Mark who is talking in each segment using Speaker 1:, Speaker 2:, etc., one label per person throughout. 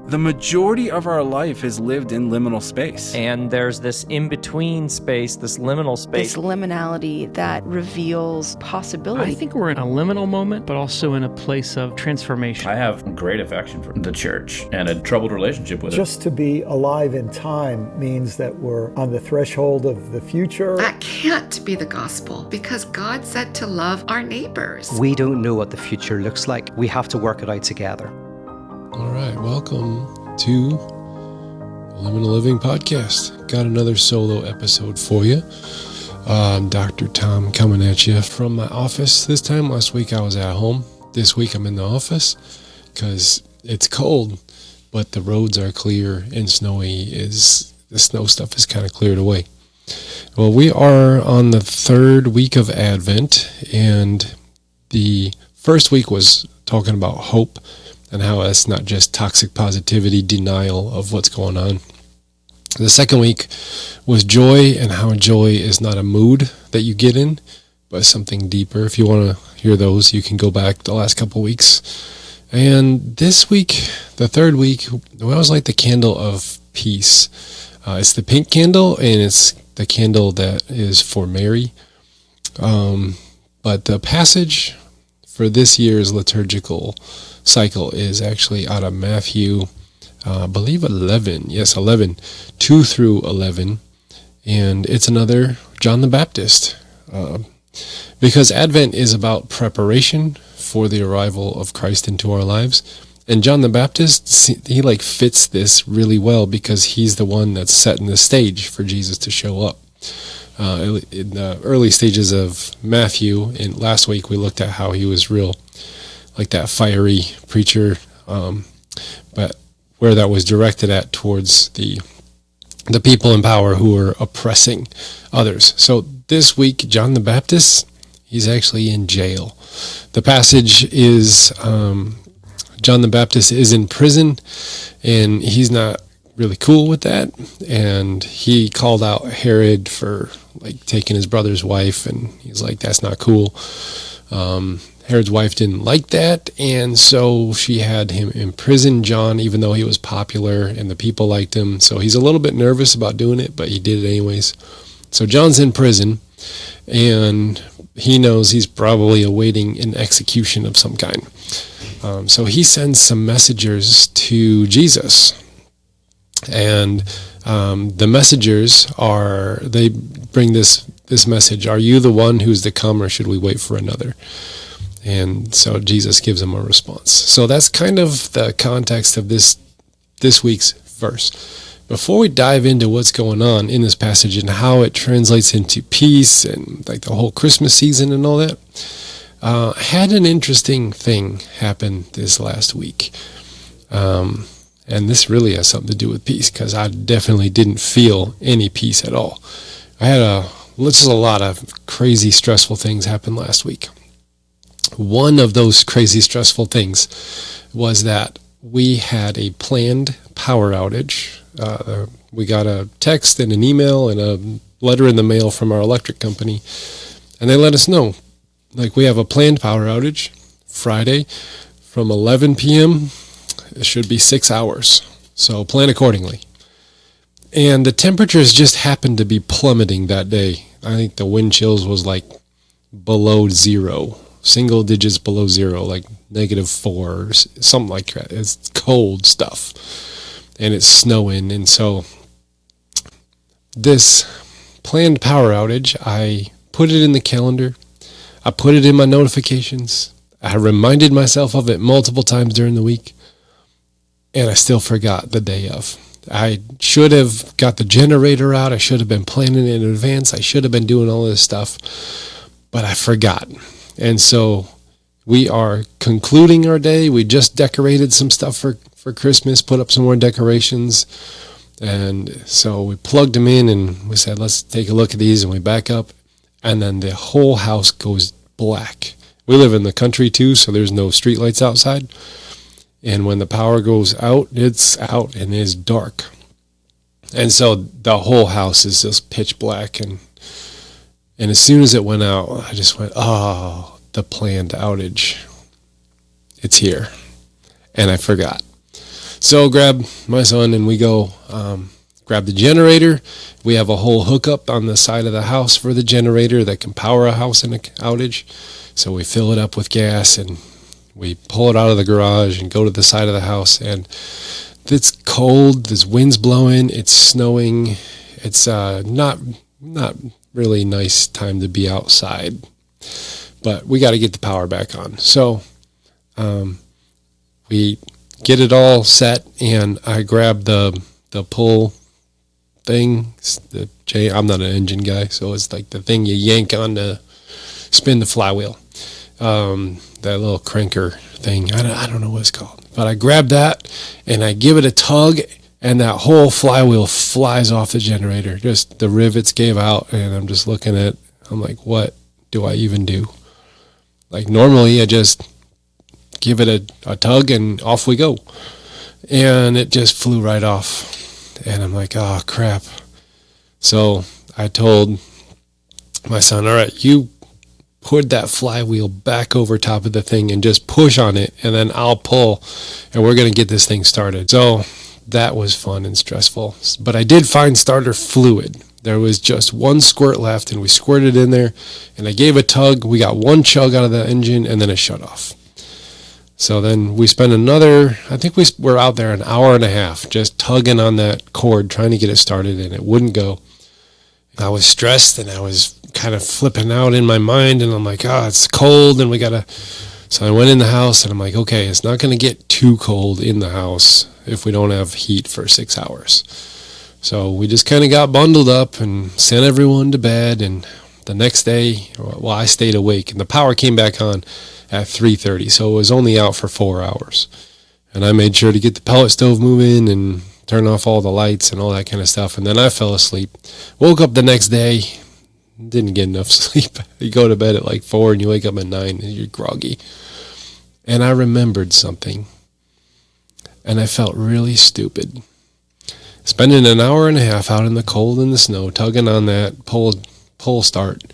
Speaker 1: The majority of our life is lived in liminal space.
Speaker 2: And there's this in-between space, this liminal space.
Speaker 3: This liminality that reveals possibility.
Speaker 4: I think we're in a liminal moment, but also in a place of transformation.
Speaker 5: I have great affection for the church and a troubled relationship with it.
Speaker 6: Just to be alive in time means that we're on the threshold of the future.
Speaker 7: That can't be the gospel, because God said to love our neighbors.
Speaker 8: We don't know what the future looks like. We have to work it out together.
Speaker 9: All right, welcome to the Liminal Living Podcast. Got another solo episode for you. Dr. Tom coming at you from my office this time. Last week I was at home. This week I'm in the office because it's cold, but the roads are clear and snowy. The snow stuff is kind of cleared away. Well, we are on the third week of Advent, and the first week was talking about hope and how that's not just toxic positivity, denial of what's going on. The second week was joy, and how joy is not a mood that you get in, but something deeper. If you want to hear those, you can go back the last couple weeks. And this week, the third week, we always light the candle of peace. It's the pink candle, and it's the candle that is for Mary. But the passage for this year's liturgical cycle is actually out of Matthew, I believe 11. Yes, 11, 2 through 11. And it's another John the Baptist. Because Advent is about preparation for the arrival of Christ into our lives. And John the Baptist, he fits this really well because he's the one that's setting the stage for Jesus to show up. In the early stages of Matthew, and last week we looked at how he was real, like that fiery preacher, but where that was directed at towards the people in power who were oppressing others. So this week, John the Baptist, he's actually in jail. The passage is John the Baptist is in prison, and he's not really cool with that, and he called out Herod for taking his brother's wife, and he's like, that's not cool. Herod's wife didn't like that, and so she had him imprison John, even though he was popular and the people liked him. So he's a little bit nervous about doing it, but he did it anyways. So John's in prison, and he knows he's probably awaiting an execution of some kind. So he sends some messengers to Jesus. And the messengers they bring this message: are you the one who's to come, or should we wait for another? And so Jesus gives them a response. So that's kind of the context of this week's verse. Before we dive into what's going on in this passage and how it translates into peace and the whole Christmas season and all that, had an interesting thing happen this last week. And this really has something to do with peace, because I definitely didn't feel any peace at all. I had just a lot of crazy, stressful things happen last week. One of those crazy, stressful things was that we had a planned power outage. We got a text and an email and a letter in the mail from our electric company, and they let us know, we have a planned power outage Friday from 11 p.m. It should be 6 hours, so plan accordingly. And the temperatures just happened to be plummeting that day. I think the wind chills was below zero, single digits below zero, -4, something like that. It's cold stuff, and it's snowing. And so this planned power outage, I put it in the calendar. I put it in my notifications. I reminded myself of it multiple times during the week. And I still forgot the day of. I should have got the generator out. I should have been planning in advance. I should have been doing all this stuff. But I forgot. And so we are concluding our day. We just decorated some stuff for Christmas, put up some more decorations. And so we plugged them in and we said, let's take a look at these. And we back up. And then the whole house goes black. We live in the country too, so there's no street lights outside. And when the power goes out, it's out and it's dark. And so the whole house is just pitch black. And as soon as it went out, I just went, oh, the planned outage. It's here. And I forgot. So grab my son and we go grab the generator. We have a whole hookup on the side of the house for the generator that can power a house in an outage. So we fill it up with gas and we pull it out of the garage and go to the side of the house. And it's cold. There's winds blowing. It's snowing. It's not really nice time to be outside. But we got to get the power back on. So we get it all set, and I grab the pull thing. I'm not an engine guy, so it's like the thing you yank on to spin the flywheel. That little cranker thing. I don't know what it's called. But I grab that, and I give it a tug, and that whole flywheel flies off the generator. Just the rivets gave out, and I'm just looking at, I'm like, what do I even do? Like normally I just give it a tug and off we go. And it just flew right off. And I'm like, oh, crap. So I told my son, all right, you put that flywheel back over top of the thing and just push on it, and then I'll pull, and we're going to get this thing started. So that was fun and stressful. But I did find starter fluid. There was just one squirt left, and we squirted in there, and I gave a tug. We got one chug out of the engine, and then it shut off. So then we spent another, I think we were out there an hour and a half just tugging on that cord, trying to get it started, and it wouldn't go. I was stressed, and I was kind of flipping out in my mind, and I'm like, oh, it's cold, and we got to... So I went in the house, and I'm like, okay, it's not going to get too cold in the house if we don't have heat for 6 hours. So we just kind of got bundled up and sent everyone to bed, and the next day, well, I stayed awake, and the power came back on at 3:30, so it was only out for 4 hours. And I made sure to get the pellet stove moving and turn off all the lights and all that kind of stuff, and then I fell asleep. Woke up the next day, didn't get enough sleep. You go to bed at like 4 and you wake up at 9 and you're groggy. And I remembered something, and I felt really stupid. Spending an hour and a half out in the cold and the snow, tugging on that pull start,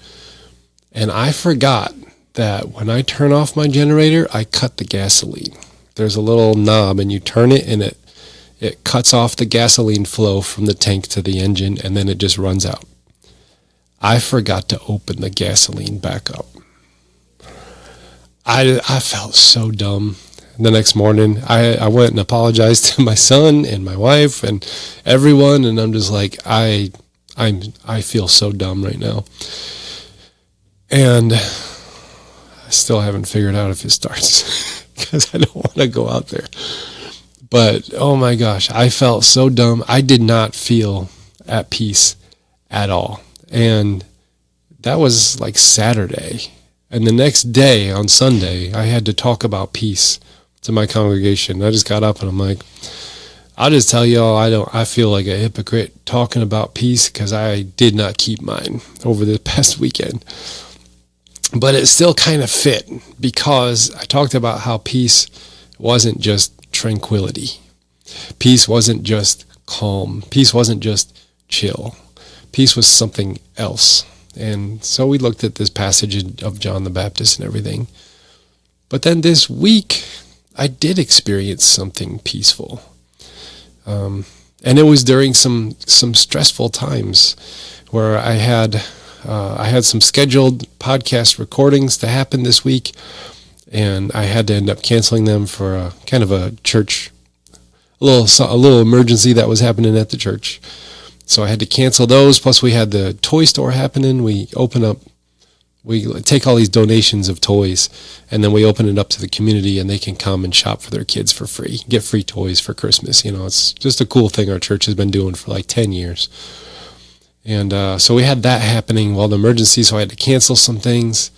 Speaker 9: and I forgot that when I turn off my generator, I cut the gasoline. There's a little knob, and you turn it, and it cuts off the gasoline flow from the tank to the engine, and then it just runs out. I forgot to open the gasoline back up. I felt so dumb. The next morning, I went and apologized to my son and my wife and everyone, and I'm just like, I feel so dumb right now. And I still haven't figured out if it starts because I don't want to go out there. But, oh my gosh, I felt so dumb. I did not feel at peace at all. And that was like Saturday. And the next day, on Sunday, I had to talk about peace to my congregation. I just got up and I'm like, I'll just tell y'all, I feel like a hypocrite talking about peace because I did not keep mine over the past weekend. But it still kind of fit because I talked about how peace wasn't just tranquility. Peace wasn't just calm. Peace wasn't just chill. Peace was something else. And so we looked at this passage of John the Baptist and everything. But then this week, I did experience something peaceful. And it was during some stressful times where I had some scheduled podcast recordings to happen this week, and I had to end up canceling them for a kind of a church, a little emergency that was happening at the church. So I had to cancel those. Plus we had the toy store happening. We take all these donations of toys, and then we open it up to the community, and they can come and shop for their kids for free, get free toys for Christmas. You know, it's just a cool thing our church has been doing for like 10 years. And so we had that happening while the emergency, so I had to cancel some things.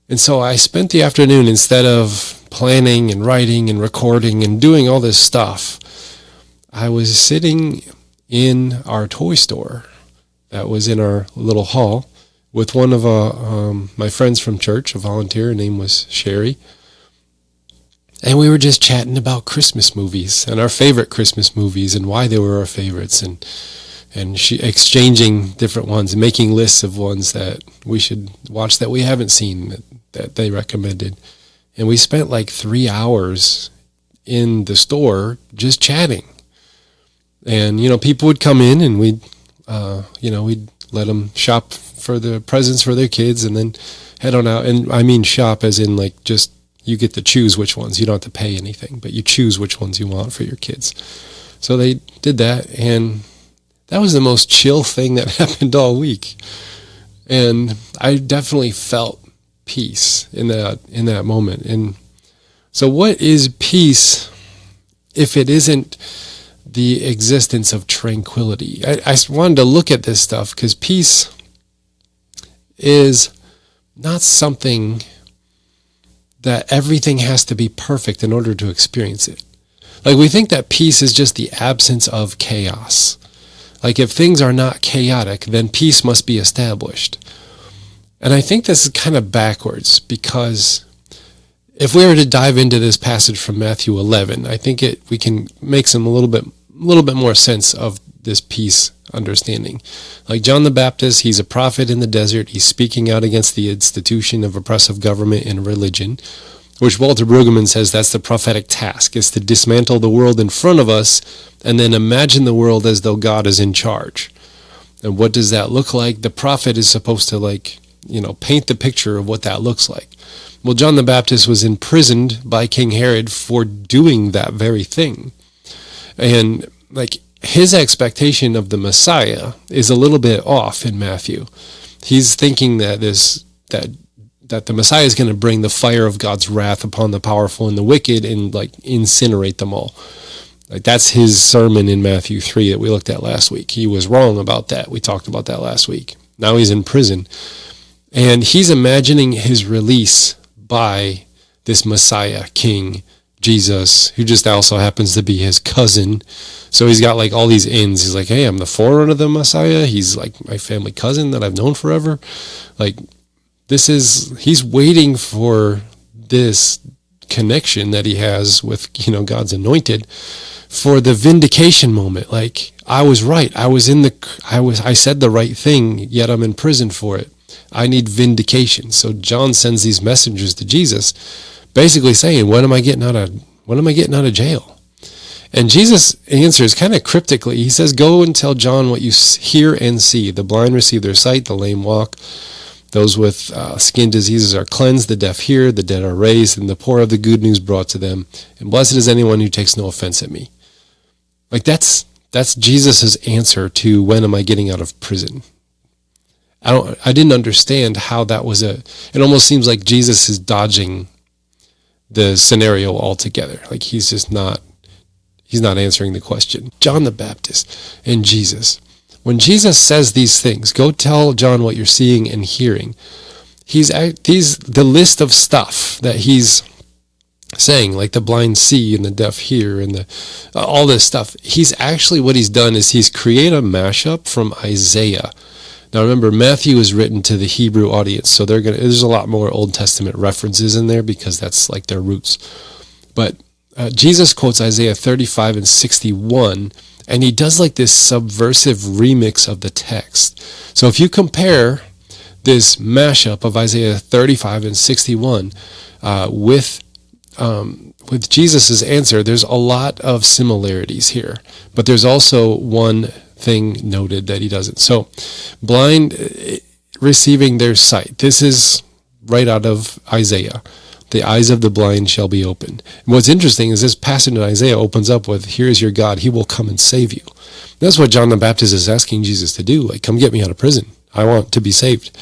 Speaker 9: And so I spent the afternoon, instead of planning and writing and recording and doing all this stuff, I was sitting in our toy store that was in our little hall with one of my friends from church, a volunteer. Her name was Sherry. And we were just chatting about Christmas movies and our favorite Christmas movies and why they were our favorites, and she exchanging different ones and making lists of ones that we should watch that we haven't seen that they recommended. And we spent like 3 hours in the store just chatting. And, people would come in and we'd let them shop for the presents for their kids and then head on out. And I mean shop as in like just you get to choose which ones. You don't have to pay anything, but you choose which ones you want for your kids. So they did that, and that was the most chill thing that happened all week. And I definitely felt peace in that moment. And so what is peace if it isn't the existence of tranquility? I wanted to look at this stuff because peace is not something that everything has to be perfect in order to experience it. Like we think that peace is just the absence of chaos. Like if things are not chaotic, then peace must be established. And I think this is kind of backwards, because if we were to dive into this passage from Matthew 11, I think we can make some a little bit more sense of this peace understanding. Like John the Baptist, he's a prophet in the desert. He's speaking out against the institution of oppressive government and religion, which Walter Brueggemann says that's the prophetic task, is to dismantle the world in front of us and then imagine the world as though God is in charge. And what does that look like? The prophet is supposed to paint the picture of what that looks like. Well, John the Baptist was imprisoned by King Herod for doing that very thing. And his expectation of the Messiah is a little bit off in Matthew. He's thinking that the Messiah is going to bring the fire of God's wrath upon the powerful and the wicked and incinerate them all. That's his sermon in Matthew 3 that we looked at last week. He was wrong about that. We talked about that last week. Now he's in prison, and he's imagining his release by this Messiah, King Jesus, who just also happens to be his cousin. So he's got all these ins. He's like, hey, I'm the forerunner of the Messiah. He's my family cousin that I've known forever. He's waiting for this connection that he has with, God's anointed, for the vindication moment. I was right. I said the right thing, yet I'm in prison for it. I need vindication. So John sends these messengers to Jesus, basically saying, when am I getting out of jail? And Jesus answers kind of cryptically. He says, go and tell John what you hear and see. The blind receive their sight, the lame walk, those with skin diseases are cleansed, the deaf hear, the dead are raised, and the poor have the good news brought to them. And blessed is anyone who takes no offense at me. That's Jesus' answer to when am I getting out of prison. I didn't understand how that was it almost seems like Jesus is dodging the scenario altogether. He's not answering the question. John the Baptist and Jesus. When Jesus says these things, go tell John what you're seeing and hearing. The list of stuff that he's saying, like the blind see and the deaf hear and all this stuff. What he's done is he's created a mashup from Isaiah. Now remember, Matthew is written to the Hebrew audience, so there's a lot more Old Testament references in there because that's their roots. But Jesus quotes Isaiah 35 and 61, and he does this subversive remix of the text. So if you compare this mashup of Isaiah 35 and 61 with Jesus' answer, there's a lot of similarities here, but there's also one thing noted that he doesn't. So blind receiving their sight. This is right out of Isaiah. The eyes of the blind shall be opened. And what's interesting is this passage in Isaiah opens up with, here is your God, he will come and save you. That's what John the Baptist is asking Jesus to do. Come get me out of prison. I want to be saved.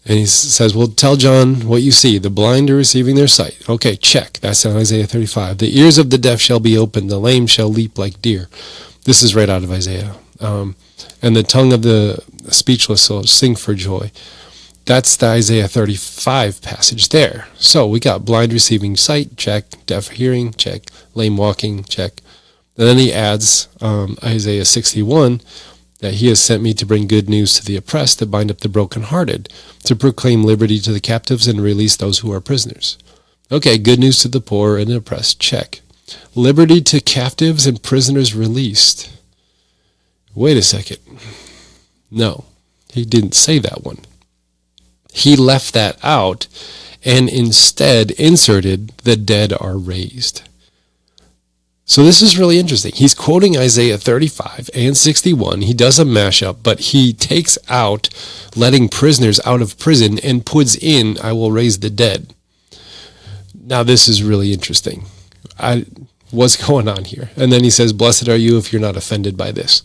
Speaker 9: And he says, well, tell John what you see. The blind are receiving their sight. Okay, check. That's in Isaiah 35. The ears of the deaf shall be opened. The lame shall leap like deer. This is right out of Isaiah. And the tongue of the speechless will sing for joy. That's the Isaiah 35 passage there. So we got blind receiving sight, check. Deaf hearing, check. Lame walking, check. And then he adds Isaiah 61, that he has sent me to bring good news to the oppressed, to bind up the brokenhearted, to proclaim liberty to the captives and release those who are prisoners. Okay, good news to the poor and the oppressed, check. Liberty to captives and prisoners released. Wait a second. No, he didn't say that one. He left that out and instead inserted the dead are raised. So this is really interesting. He's quoting Isaiah 35 and 61. He does a mashup, but he takes out letting prisoners out of prison and puts in, I will raise the dead. Now this is really interesting. What's going on here? And then he says, blessed are you if you're not offended by this.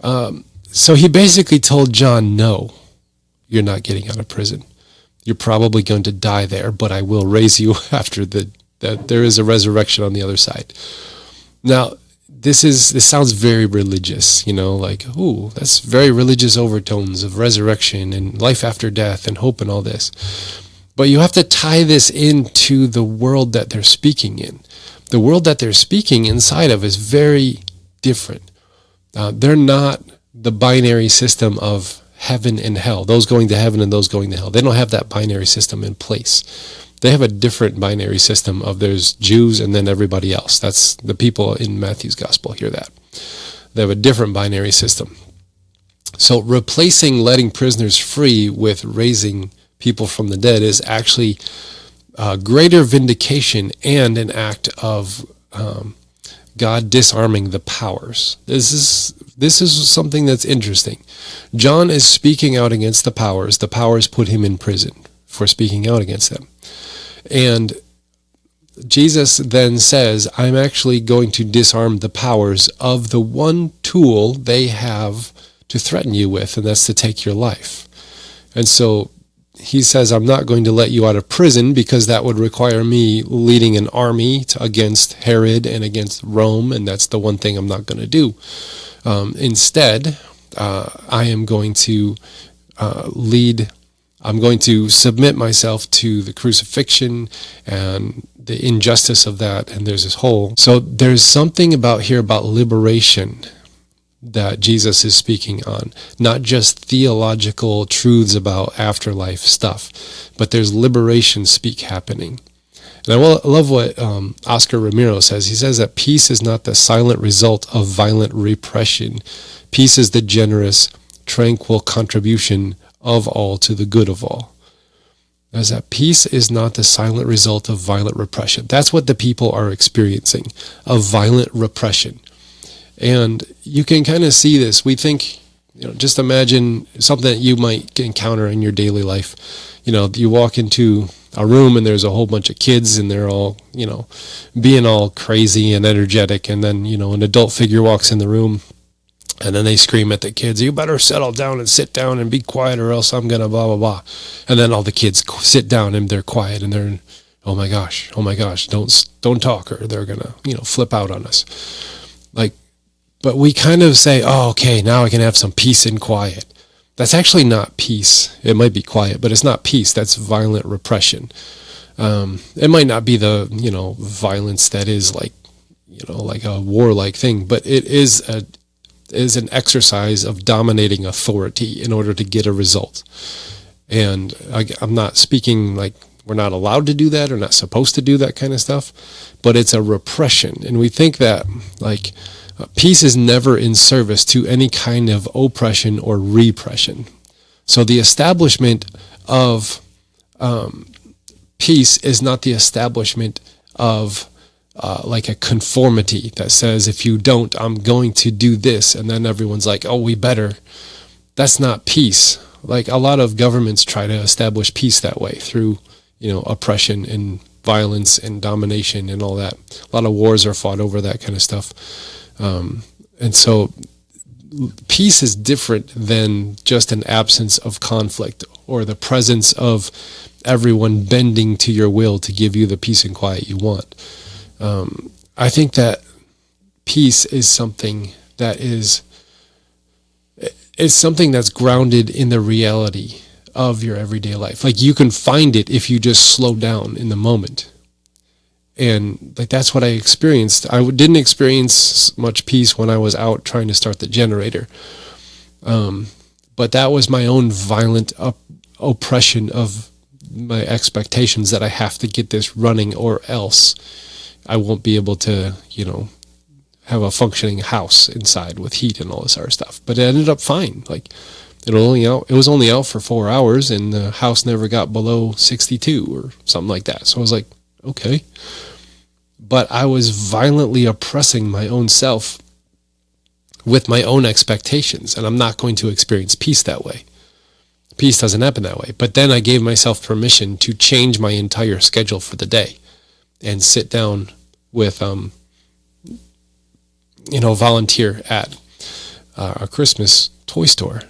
Speaker 9: So he basically told John, no, you're not getting out of prison. You're probably going to die there, but I will raise you after that there is a resurrection on the other side. Now, this sounds very religious, like, ooh, that's very religious overtones of resurrection and life after death and hope and all this. But you have to tie this into the world that they're speaking in. The world that they're speaking inside of is very different. They're not the binary system of heaven and hell, those going to heaven and those going to hell. They don't have that binary system in place. They have a different binary system of there's Jews and then everybody else. That's the people in Matthew's gospel hear that. They have a different binary system. So replacing letting prisoners free with raising people from the dead is actually greater vindication and an act of God disarming the powers. This is something that's interesting. John is speaking out against the powers. The powers put him in prison for speaking out against them. And Jesus then says, I'm actually going to disarm the powers of the one tool they have to threaten you with, and that's to take your life. And so he says, I'm not going to let you out of prison because that would require me leading an army against Herod and against Rome, and that's the one thing I'm not going to do. Instead, I am going to I'm going to submit myself to the crucifixion and the injustice of that, and there's this whole... So there's something about liberation that Jesus is speaking on, not just theological truths about afterlife stuff, but there's liberation speak happening. And I love what Oscar Romero says. He says that peace is not the silent result of violent repression. Peace is the generous, tranquil contribution of all to the good of all. As that peace is not the silent result of violent repression. That's what the people are experiencing, of violent repression. And you can kind of see this. We think, just imagine something that you might encounter in your daily life. You walk into a room and there's a whole bunch of kids and they're all, being all crazy and energetic. And then, an adult figure walks in the room and then they scream at the kids, you better settle down and sit down and be quiet or else I'm going to blah, blah, blah. And then all the kids sit down and they're quiet and they're, oh my gosh, don't talk or they're going to, flip out on us. But we kind of say, oh, okay, now I can have some peace and quiet. That's actually not peace. It might be quiet, but it's not peace. That's violent repression. It might not be the, violence that is like a warlike thing, but it is an exercise of dominating authority in order to get a result. And I'm not speaking like we're not allowed to do that or not supposed to do that kind of stuff, but it's a repression. And we think that peace is never in service to any kind of oppression or repression. So the establishment of peace is not the establishment of like a conformity that says, if you don't, I'm going to do this. And then everyone's like, oh, we better. That's not peace. Like a lot of governments try to establish peace that way through, oppression and violence and domination and all that. A lot of wars are fought over that kind of stuff. And so peace is different than just an absence of conflict or the presence of everyone bending to your will to give you the peace and quiet you want. I think that peace is something that is something that's grounded in the reality of your everyday life. Like you can find it if you just slow down in the moment. And that's what I experienced. I didn't experience much peace when I was out trying to start the generator. But that was my own violent oppression of my expectations that I have to get this running or else I won't be able to, have a functioning house inside with heat and all this other stuff. But it ended up fine. It was only out for 4 hours and the house never got below 62 or something like that. So I was like, okay. but I was violently oppressing my own self with my own expectations, and I'm not going to experience peace that way. Peace doesn't happen that way. But then I gave myself permission to change my entire schedule for the day and sit down with, volunteer at a Christmas toy store.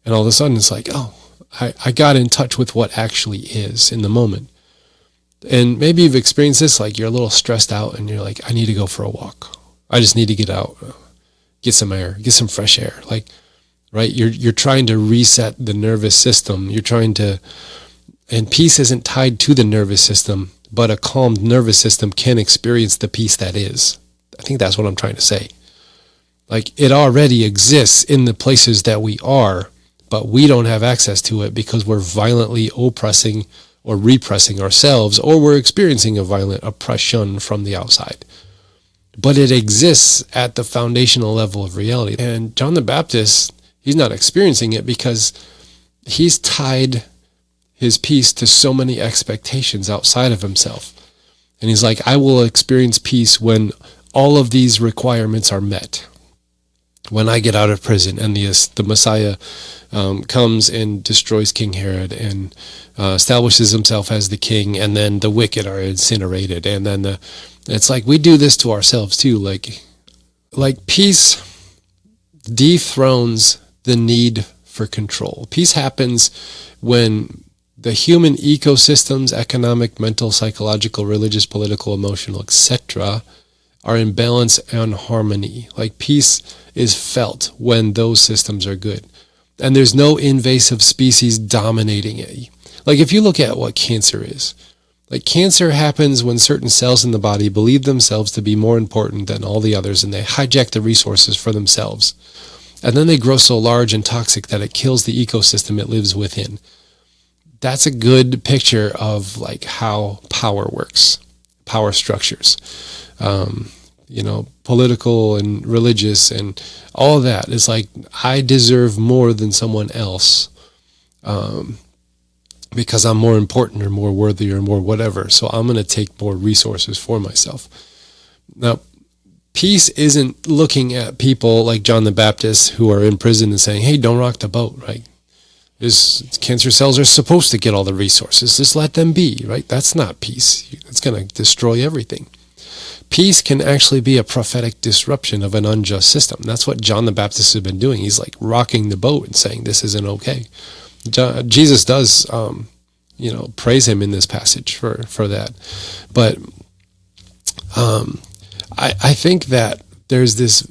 Speaker 9: And all of a sudden it's like, oh, I got in touch with what actually is in the moment. And maybe you've experienced this, like you're a little stressed out and you're like, I need to go for a walk. I just need to get out, get some air, get some fresh air. Like, right? You're trying to reset the nervous system. And peace isn't tied to the nervous system, but a calmed nervous system can experience the peace that is. I think that's what I'm trying to say. Like, it already exists in the places that we are, but we don't have access to it because we're violently oppressing or repressing ourselves, or we're experiencing a violent oppression from the outside. But it exists at the foundational level of reality. And John the Baptist, he's not experiencing it because he's tied his peace to so many expectations outside of himself. And he's like, I will experience peace when all of these requirements are met. When I get out of prison and the Messiah comes and destroys King Herod and establishes himself as the king, and then the wicked are incinerated, and then it's like we do this to ourselves too. Like peace dethrones the need for control. Peace happens when the human ecosystems, economic, mental, psychological, religious, political, emotional, etc., are in balance and harmony. Like, peace is felt when those systems are good. And there's no invasive species dominating it. Like, if you look at what cancer is, like, cancer happens when certain cells in the body believe themselves to be more important than all the others, and they hijack the resources for themselves. And then they grow so large and toxic that it kills the ecosystem it lives within. That's a good picture of like how power works, power structures, political and religious and all that. It's like, I deserve more than someone else because I'm more important or more worthy or more whatever. So I'm going to take more resources for myself. Now, peace isn't looking at people like John the Baptist who are in prison and saying, hey, don't rock the boat, right? Cancer cells are supposed to get all the resources. Just let them be, right? That's not peace. It's going to destroy everything. Peace can actually be a prophetic disruption of an unjust system. That's what John the Baptist has been doing. He's like rocking the boat and saying this isn't okay. Jesus does, praise him in this passage for that. But I think that there's this.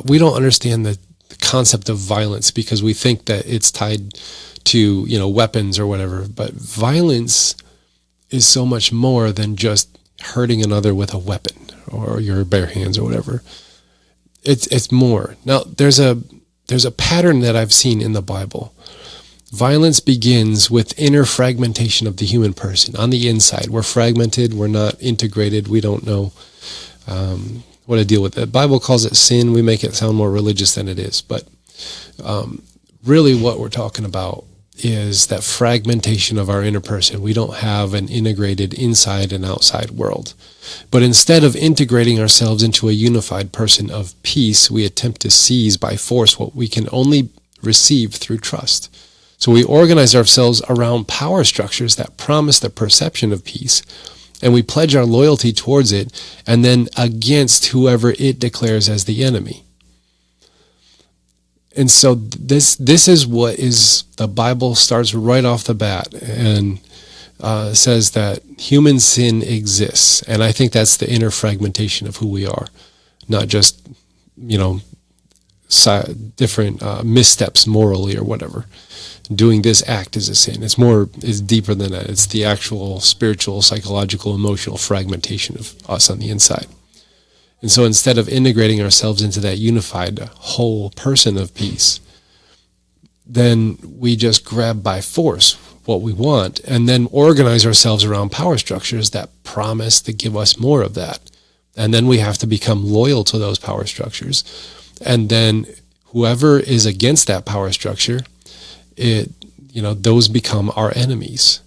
Speaker 9: We don't understand the concept of violence because we think that it's tied to weapons or whatever. But violence is so much more than just hurting another with a weapon or your bare hands or whatever. It's more. Now there's a pattern that I've seen in the Bible. Violence begins with inner fragmentation of the human person. On the inside, we're fragmented, we're not integrated, we don't know what to deal with. The Bible calls it sin. We make it sound more religious than it is. But really what we're talking about is that fragmentation of our inner person. We don't have an integrated inside and outside world. But instead of integrating ourselves into a unified person of peace, we attempt to seize by force what we can only receive through trust. So we organize ourselves around power structures that promise the perception of peace, and we pledge our loyalty towards it and then against whoever it declares as the enemy. And so this is what is, the Bible starts right off the bat and says that human sin exists. And I think that's the inner fragmentation of who we are, not just, different missteps morally or whatever. Doing this act is a sin. It's deeper than that. It's the actual spiritual, psychological, emotional fragmentation of us on the inside. And so instead of integrating ourselves into that unified whole person of peace, then we just grab by force what we want and then organize ourselves around power structures that promise to give us more of that. And then we have to become loyal to those power structures. And then whoever is against that power structure, those become our enemies.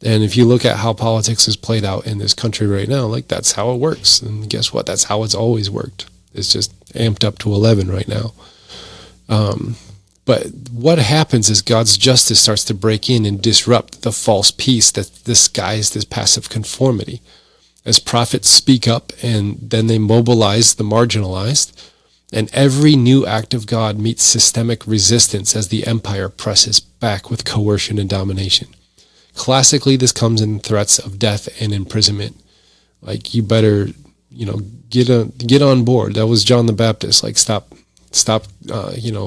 Speaker 9: And if you look at how politics is played out in this country right now, like that's how it works. And guess what? That's how it's always worked. It's just amped up to 11 right now. But what happens is God's justice starts to break in and disrupt the false peace that's disguised as passive conformity. As prophets speak up and then they mobilize the marginalized, and every new act of God meets systemic resistance as the empire presses back with coercion and domination. Classically, this comes in threats of death and imprisonment. Like, you better, get on board. That was John the Baptist. Like, stop,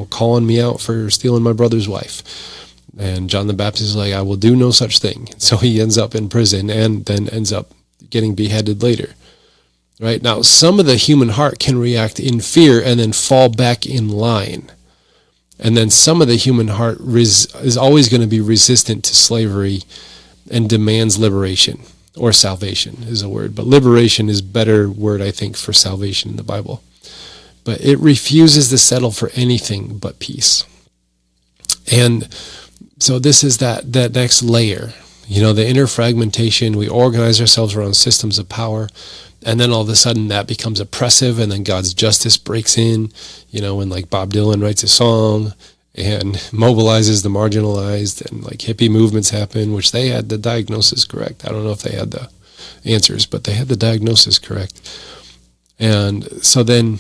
Speaker 9: calling me out for stealing my brother's wife. And John the Baptist is like, I will do no such thing. So he ends up in prison and then ends up getting beheaded later. Right? Now, some of the human heart can react in fear and then fall back in line. And then some of the human heart is always going to be resistant to slavery and demands liberation, or salvation is a word. But liberation is a better word, I think, for salvation in the Bible. But it refuses to settle for anything but peace. And so this is that next layer. The inner fragmentation. We organize ourselves around systems of power. And then all of a sudden that becomes oppressive, and then God's justice breaks in, when like Bob Dylan writes a song and mobilizes the marginalized, and like hippie movements happen, which they had the diagnosis correct. I don't know if they had the answers, but they had the diagnosis correct. And so then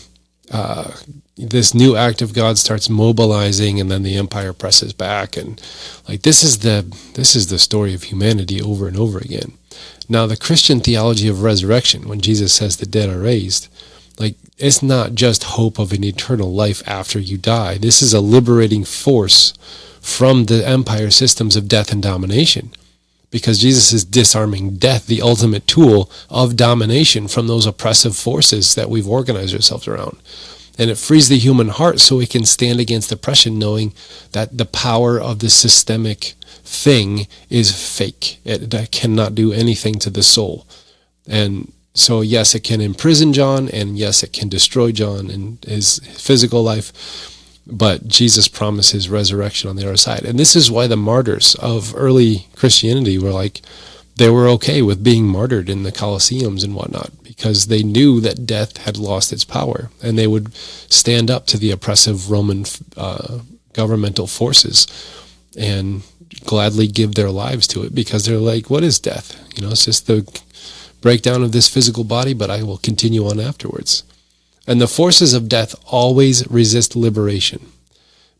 Speaker 9: this new act of God starts mobilizing, and then the empire presses back. And like this is the story of humanity over and over again. Now, the Christian theology of resurrection, when Jesus says the dead are raised, like, it's not just hope of an eternal life after you die. This is a liberating force from the empire systems of death and domination, because Jesus is disarming death, the ultimate tool of domination, from those oppressive forces that we've organized ourselves around. And it frees the human heart so it can stand against oppression, knowing that the power of the systemic thing is fake. It cannot do anything to the soul. And so, yes, it can imprison John, and yes, it can destroy John and his physical life, but Jesus promises resurrection on the other side. And this is why the martyrs of early Christianity were like, they were okay with being martyred in the Colosseums and whatnot, because they knew that death had lost its power, and they would stand up to the oppressive Roman governmental forces and gladly give their lives to it, because they're like, what is death? It's just the breakdown of this physical body, but I will continue on afterwards. And the forces of death always resist liberation,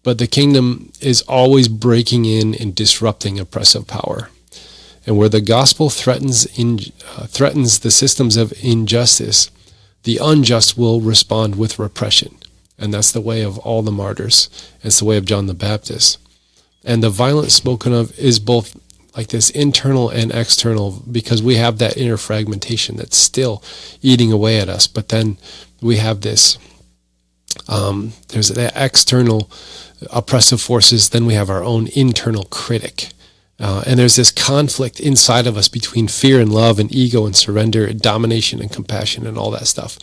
Speaker 9: but the kingdom is always breaking in and disrupting oppressive power. And where the gospel threatens the systems of injustice, the unjust will respond with repression. And that's the way of all the martyrs. It's the way of John the Baptist. And the violence spoken of is both like this internal and external, because we have that inner fragmentation that's still eating away at us. But then we have this, there's the external oppressive forces, then we have our own internal critic. And there's this conflict inside of us between fear and love, and ego and surrender, and domination and compassion and all that stuff.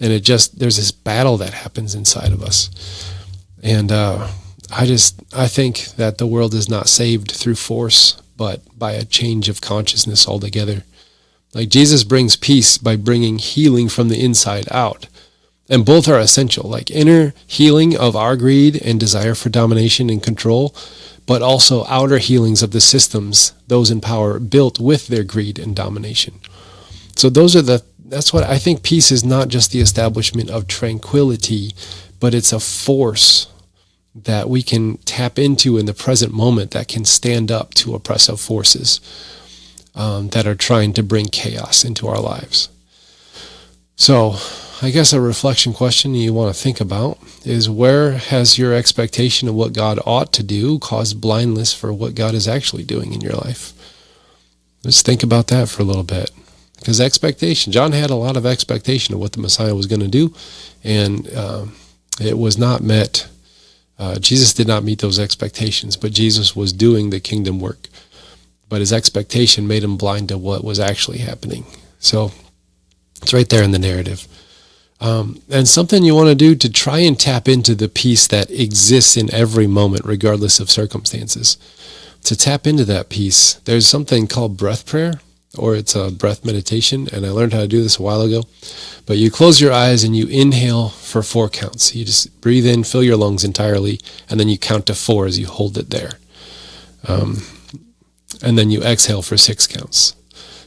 Speaker 9: And there's this battle that happens inside of us. And I think that the world is not saved through force, but by a change of consciousness altogether. Like, Jesus brings peace by bringing healing from the inside out. And both are essential, like inner healing of our greed and desire for domination and control, but also outer healings of the systems those in power built with their greed and domination. So that's what I think. Peace is not just the establishment of tranquility, but it's a force that we can tap into in the present moment that can stand up to oppressive forces that are trying to bring chaos into our lives. So I guess a reflection question you want to think about is, where has your expectation of what God ought to do caused blindness for what God is actually doing in your life? Let's think about that for a little bit. Because expectation, John had a lot of expectation of what the Messiah was going to do, and it was not met. Jesus did not meet those expectations, but Jesus was doing the kingdom work. But his expectation made him blind to what was actually happening. So it's right there in the narrative. And something you want to do to try and tap into the peace that exists in every moment, regardless of circumstances. to tap into that peace, there's something called breath prayer, or it's a breath meditation, and I learned how to do this a while ago. But you close your eyes and you inhale for 4 counts. You just breathe in, fill your lungs entirely, and then you count to 4 as you hold it there. And then you exhale for 6 counts.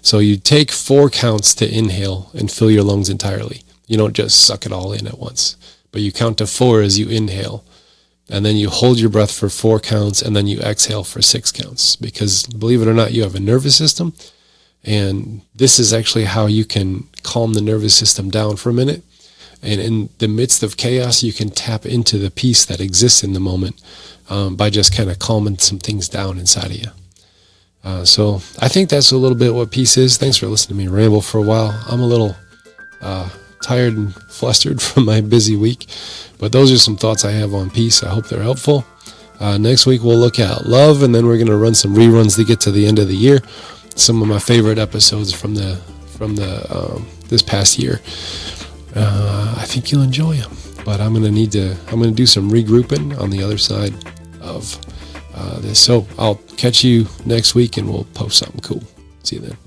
Speaker 9: So you take 4 counts to inhale and fill your lungs entirely. You don't just suck it all in at once, but you count to 4 as you inhale. And then you hold your breath for 4 counts, and then you exhale for 6 counts. Because believe it or not, you have a nervous system. And this is actually how you can calm the nervous system down for a minute. And in the midst of chaos, you can tap into the peace that exists in the moment by just kind of calming some things down inside of you. So I think that's a little bit what peace is. Thanks for listening to me ramble for a while. I'm a little tired and flustered from my busy week, but those are some thoughts I have on peace. I hope they're helpful. Next week we'll look at love, and then we're going to run some reruns to get to the end of the year. Some of my favorite episodes from the this past year. I think you'll enjoy them, but I'm going to do some regrouping on the other side of this. So I'll catch you next week, and we'll post something cool. See you then.